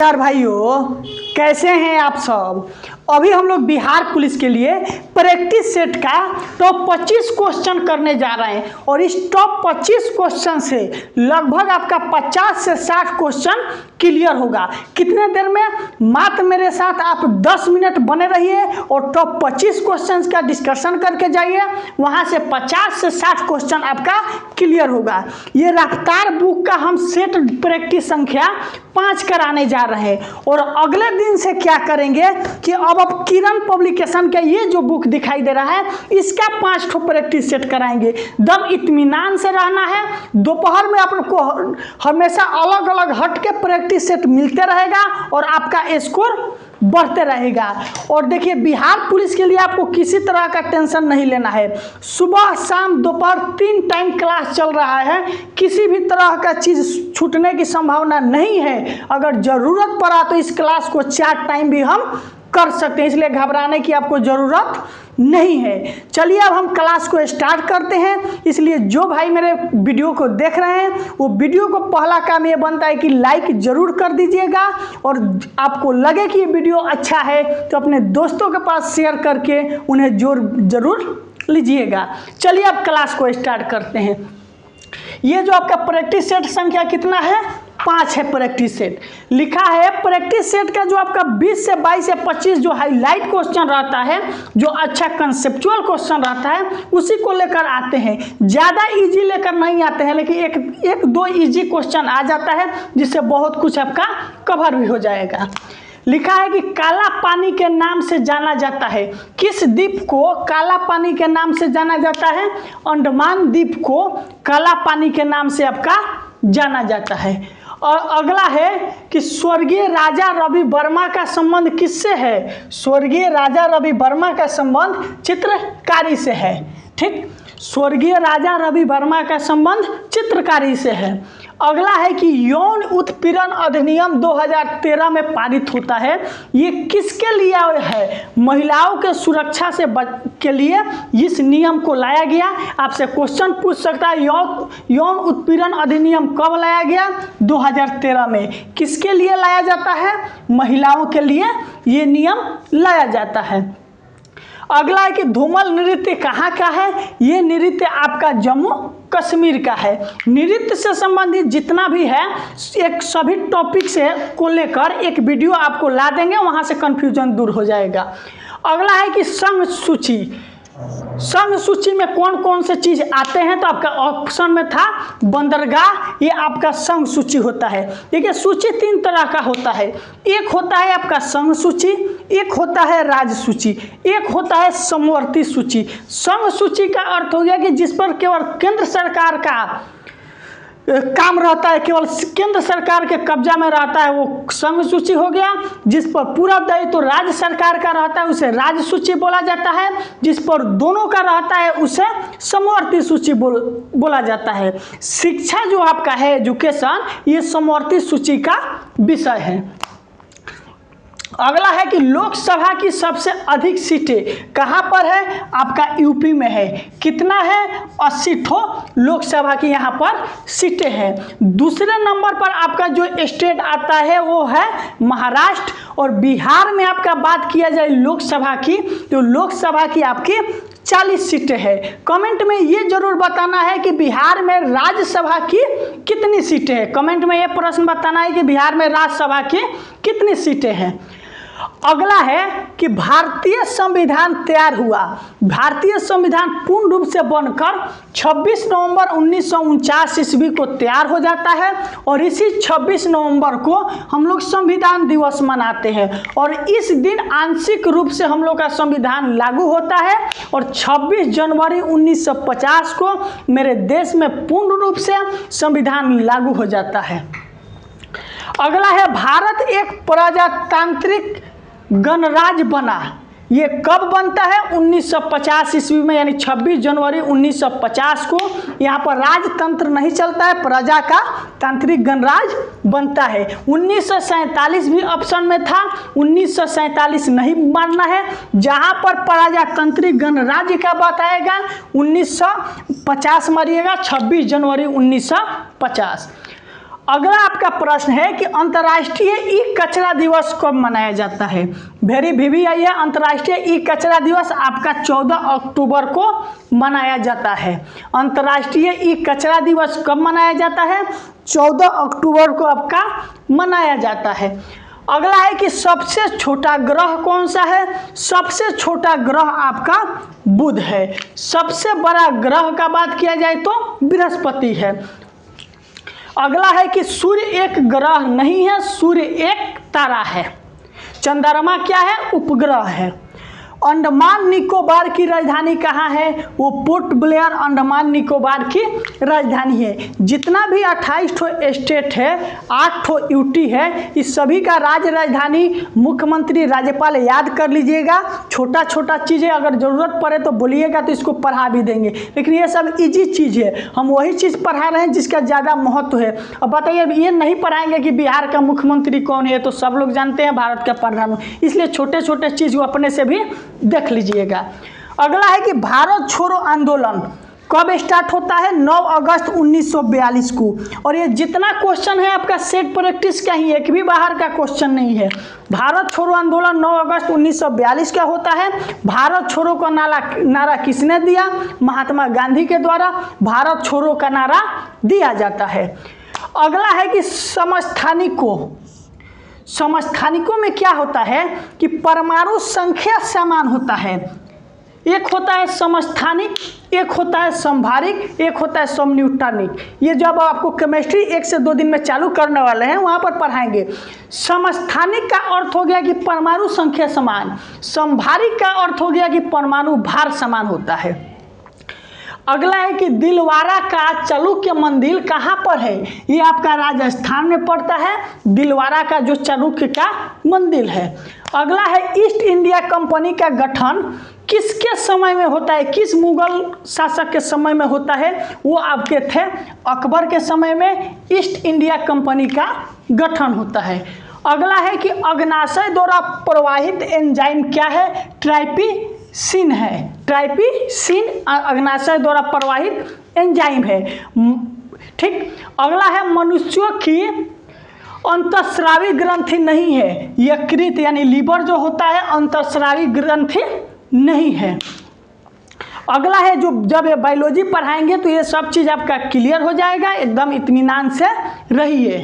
यार भाइयों, कैसे हैं आप सब। अभी हम लोग बिहार पुलिस के लिए प्रैक्टिस सेट का टॉप 25 क्वेश्चन करने जा रहे हैं और इस टॉप 25 क्वेश्चन से लगभग आपका 50 से 60 क्वेश्चन क्लियर होगा। कितने देर में? मात्र मेरे साथ आप 10 मिनट बने रहिए और टॉप 25 क्वेश्चन का डिस्कशन करके जाइए। वहां से 50 से 60 क्वेश्चन आपका क्लियर होगा। ये रफ्तार बुक का हम सेट प्रैक्टिस संख्या 5 कराने जा रहे हैं और अगले दिन से क्या करेंगे कि अब किरण पब्लिकेशन का ये जो बुक दिखाई दे रहा है इसका 5 ठो प्रैक्टिस सेट कराएंगे। दम इत्मीनान से रहना है। दोपहर में आपको हमेशा अलग अलग हट के प्रैक्टिस सेट मिलते रहेगा और आपका स्कोर बढ़ते रहेगा। और देखिए, बिहार पुलिस के लिए आपको किसी तरह का टेंशन नहीं लेना है। सुबह शाम दोपहर 3 टाइम क्लास चल रहा है। किसी भी तरह का चीज़ छूटने की संभावना नहीं है। अगर ज़रूरत पड़ा तो इस क्लास को 4 टाइम भी हम कर सकते हैं, इसलिए घबराने की आपको ज़रूरत नहीं है। चलिए अब हम क्लास को स्टार्ट करते हैं। इसलिए जो भाई मेरे वीडियो को देख रहे हैं वो वीडियो को पहला काम ये बनता है कि लाइक ज़रूर कर दीजिएगा और आपको लगे कि ये वीडियो अच्छा है तो अपने दोस्तों के पास शेयर करके उन्हें ज़रूर लीजिएगा। चलिए अब क्लास को स्टार्ट करते हैं। ये जो आपका प्रैक्टिस सेट संख्या कितना है? 5 है प्रैक्टिस सेट। लिखा है प्रैक्टिस सेट का जो आपका 20 से 22 से 25 जो हाईलाइट क्वेश्चन रहता है, जो अच्छा कंसेप्चुअल क्वेश्चन रहता है, उसी को लेकर आते हैं। ज़्यादा इजी लेकर नहीं आते हैं, लेकिन एक दो इजी क्वेश्चन आ जाता है जिससे बहुत कुछ आपका कवर भी हो जाएगा। लिखा है कि काला पानी के नाम से जाना जाता है। किस द्वीप को काला पानी के नाम से जाना जाता है? अंडमान द्वीप को काला पानी के नाम से आपका जाना जाता है। और अगला है कि स्वर्गीय राजा रवि वर्मा का संबंध किससे है? स्वर्गीय राजा रवि वर्मा का संबंध चित्रकारी से है। ठीक, स्वर्गीय राजा रवि वर्मा का संबंध चित्रकारी से है। अगला है कि यौन उत्पीड़न अधिनियम 2013 में पारित होता है। ये किसके लिए है? महिलाओं के सुरक्षा से के लिए इस नियम को लाया गया। आपसे क्वेश्चन पूछ सकता है यौन उत्पीड़न अधिनियम कब लाया गया? 2013 में। किसके लिए लाया जाता है? महिलाओं के लिए ये नियम लाया जाता है। अगला है कि धूमल नृत्य कहाँ का है? ये नृत्य आपका जम्मू कश्मीर का है। नृत्य से संबंधित जितना भी है एक सभी टॉपिक से को लेकर एक वीडियो आपको ला देंगे, वहाँ से कन्फ्यूजन दूर हो जाएगा। अगला है कि संघ सूची। संघ सूची में कौन कौन से चीज़ आते हैं? तो आपका ऑप्शन में था बंदरगाह, ये आपका संघ सूची होता है। देखिए, सूची 3 तरह का होता है। एक होता है आपका संघ सूची, एक होता है राज्य सूची, एक होता है समवर्ती सूची। संघ सूची का अर्थ हो गया कि जिस पर केवल केंद्र सरकार का काम रहता है, केवल केंद्र सरकार के कब्जा में रहता है, वो संघ सूची हो गया। जिस पर पूरा दायित्व तो राज्य सरकार का रहता है उसे राज्य सूची बोला जाता है। जिस पर दोनों का रहता है उसे समवर्ती सूची बोला जाता है। शिक्षा जो आपका है एजुकेशन, ये समवर्ती सूची का विषय है। अगला है कि लोकसभा की सबसे अधिक सीटें कहाँ पर है? आपका यूपी में है। कितना है? 80 ठो लोकसभा की यहाँ पर सीटें हैं। दूसरे नंबर पर आपका जो स्टेट आता है वो है महाराष्ट्र। और बिहार में आपका बात किया जाए लोकसभा की तो लोकसभा की आपकी 40 सीटें हैं। कमेंट में ये जरूर बताना है कि बिहार में राज्यसभा की कितनी सीटें हैं। कमेंट में ये प्रश्न बताना है कि बिहार में राज्यसभा की कितनी सीटें हैं। अगला है कि भारतीय संविधान तैयार हुआ। भारतीय संविधान पूर्ण रूप से बनकर 26 नवंबर 1949 ईस्वी को तैयार हो जाता है और इसी 26 नवंबर को हम लोग संविधान दिवस मनाते हैं और इस दिन आंशिक रूप से हम लोग का संविधान लागू होता है और 26 जनवरी 1950 को मेरे देश में पूर्ण रूप से संविधान लागू हो जाता है। अगला है भारत एक प्रजातांत्रिक गणराज्य बना। ये कब बनता है? 1950 ईस्वी में, यानी 26 जनवरी 1950 को यहाँ पर राजतंत्र नहीं चलता है, प्रजा का तांत्रिक गणराज्य बनता है। 1947 भी ऑप्शन में था, 1947 नहीं मानना है। जहाँ पर प्रजातांत्रिक गणराज्य का बात आएगा 1950 मारिएगा, 26 जनवरी 1950। अगला आपका प्रश्न है कि अंतर्राष्ट्रीय ई कचरा दिवस कब मनाया जाता है। वेरी भिभी आई है, अंतर्राष्ट्रीय ई कचरा दिवस आपका 14 अक्टूबर को मनाया जाता है। अंतर्राष्ट्रीय ई कचरा दिवस कब मनाया जाता है? 14 अक्टूबर को आपका मनाया जाता है। अगला है कि सबसे छोटा ग्रह कौन सा है? सबसे छोटा ग्रह आपका बुध है। सबसे बड़ा ग्रह का बात किया जाए तो बृहस्पति है। अगला है कि सूर्य एक ग्रह नहीं है, सूर्य एक तारा है। चंद्रमा क्या है? उपग्रह है। अंडमान निकोबार की राजधानी कहाँ है? वो पोर्ट ब्लेयर अंडमान निकोबार की राजधानी है। जितना भी 28 ठो स्टेट है, 8 ठो यूटी है, इस सभी का राज्य राजधानी मुख्यमंत्री राज्यपाल याद कर लीजिएगा। छोटा छोटा चीज़ें अगर ज़रूरत पड़े तो बोलिएगा तो इसको पढ़ा भी देंगे, लेकिन ये सब इजी चीज़ है, हम वही चीज़ पढ़ा रहे हैं जिसका ज़्यादा महत्व है। अब बताइए, ये नहीं पढ़ाएंगे कि बिहार का मुख्यमंत्री कौन है, तो सब लोग जानते हैं भारत का प्रधानमंत्री, इसलिए छोटे छोटे चीज़ को अपने से भी देख लीजिएगा। अगला है कि भारत छोड़ो आंदोलन कब स्टार्ट होता है? 9 अगस्त 1942 को। और ये जितना क्वेश्चन है आपका सेट प्रैक्टिस का ही, एक भी बाहर का क्वेश्चन नहीं है। भारत छोड़ो आंदोलन 9 अगस्त 1942 का होता है। भारत छोड़ो का नारा किसने दिया? महात्मा गांधी के द्वारा भारत छोड़ो का नारा दिया जाता है। अगला है कि समस्थानिकों में क्या होता है कि परमाणु संख्या समान होता है। एक होता है समस्थानिक, एक होता है संभारिक, एक होता है समन्यूटनिक। ये जब आपको केमिस्ट्री 1 से 2 दिन में चालू करने वाले हैं वहाँ पर पढ़ाएंगे। समस्थानिक का अर्थ हो गया कि परमाणु संख्या समान, संभारिक का अर्थ हो गया कि परमाणु भार समान होता है। अगला है कि दिलवारा का चालुक्य मंदिर कहाँ पर है? ये आपका राजस्थान में पड़ता है, दिलवारा का जो चालुक्य का मंदिर है। अगला है ईस्ट इंडिया कंपनी का गठन किसके समय में होता है? किस मुगल शासक के समय में होता है? वो आपके थे अकबर के समय में ईस्ट इंडिया कंपनी का गठन होता है। अगला है कि अग्नाशय द्वारा प्रवाहित एंजाइम क्या है? ट्राइपिसिन है। ट्राइपिसिन अग्नाशय द्वारा प्रवाहित एंजाइम है। ठीक। अगला है मनुष्यों की अंतःस्रावी ग्रंथि नहीं है, यकृत यानी लीवर जो होता है अंतःस्रावी ग्रंथि नहीं है। अगला है जो जब ये बायोलॉजी पढ़ाएंगे तो ये सब चीज़ आपका क्लियर हो जाएगा, एकदम इत्मीनान से रहिए।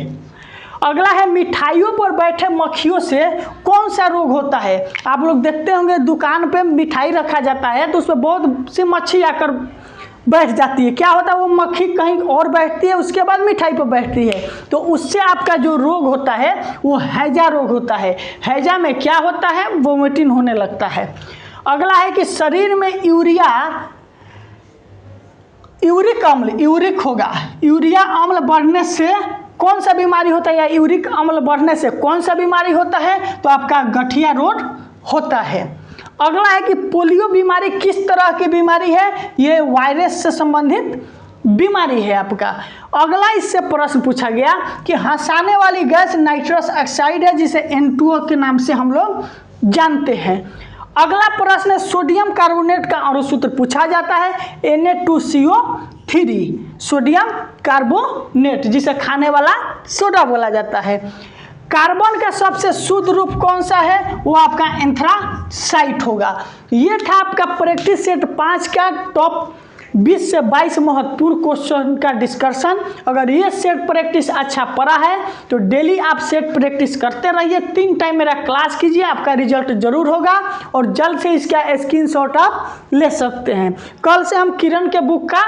अगला है मिठाइयों पर बैठे मक्खियों से कौन सा रोग होता है? आप लोग देखते होंगे दुकान पे मिठाई रखा जाता है तो उसमें बहुत सी मक्खी आकर बैठ जाती है। क्या होता है? वो मक्खी कहीं और बैठती है, उसके बाद मिठाई पर बैठती है, तो उससे आपका जो रोग होता है वो हैजा रोग होता है। हैजा में क्या होता है? वोमिटिंग होने लगता है। अगला है कि शरीर में यूरिक होगा। यूरिया अम्ल बढ़ने से कौन सा बीमारी होता है, या यूरिक अम्ल बढ़ने से कौन सा बीमारी होता है? तो आपका गठिया रोग होता है। अगला है कि पोलियो बीमारी किस तरह की बीमारी है? ये वायरस से संबंधित बीमारी है आपका। अगला इससे प्रश्न पूछा गया कि हंसाने वाली गैस नाइट्रस ऑक्साइड है, जिसे N2O के नाम से हम लोग जानते हैं। अगला प्रश्न है सोडियम कार्बोनेट का अणुसूत्र पूछा जाता है Na2CO3, सोडियम कार्बोनेट, जिसे खाने वाला सोडा बोला जाता है। कार्बन का सबसे शुद्ध रूप कौन सा है? वो आपका एंथ्रासाइट होगा। ये था आपका प्रैक्टिस सेट 5 का टॉप 20 से 22 महत्वपूर्ण क्वेश्चन का डिस्कशन। अगर ये सेट प्रैक्टिस अच्छा पड़ा है तो डेली आप सेट प्रैक्टिस करते रहिए। 3 टाइम मेरा क्लास कीजिए, आपका रिजल्ट जरूर होगा और जल्द से इसका स्क्रीनशॉट आप ले सकते हैं। कल से हम किरण के बुक का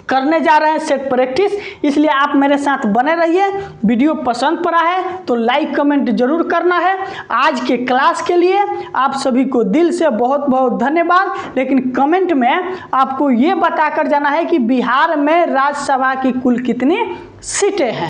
करने जा रहे हैं सेट प्रैक्टिस, इसलिए आप मेरे साथ बने रहिए। वीडियो पसंद पड़ा है तो लाइक कमेंट जरूर करना है। आज के क्लास के लिए आप सभी को दिल से बहुत बहुत धन्यवाद। लेकिन कमेंट में आपको ये बताकर जाना है कि बिहार में राज्यसभा की कुल कितनी सीटें हैं।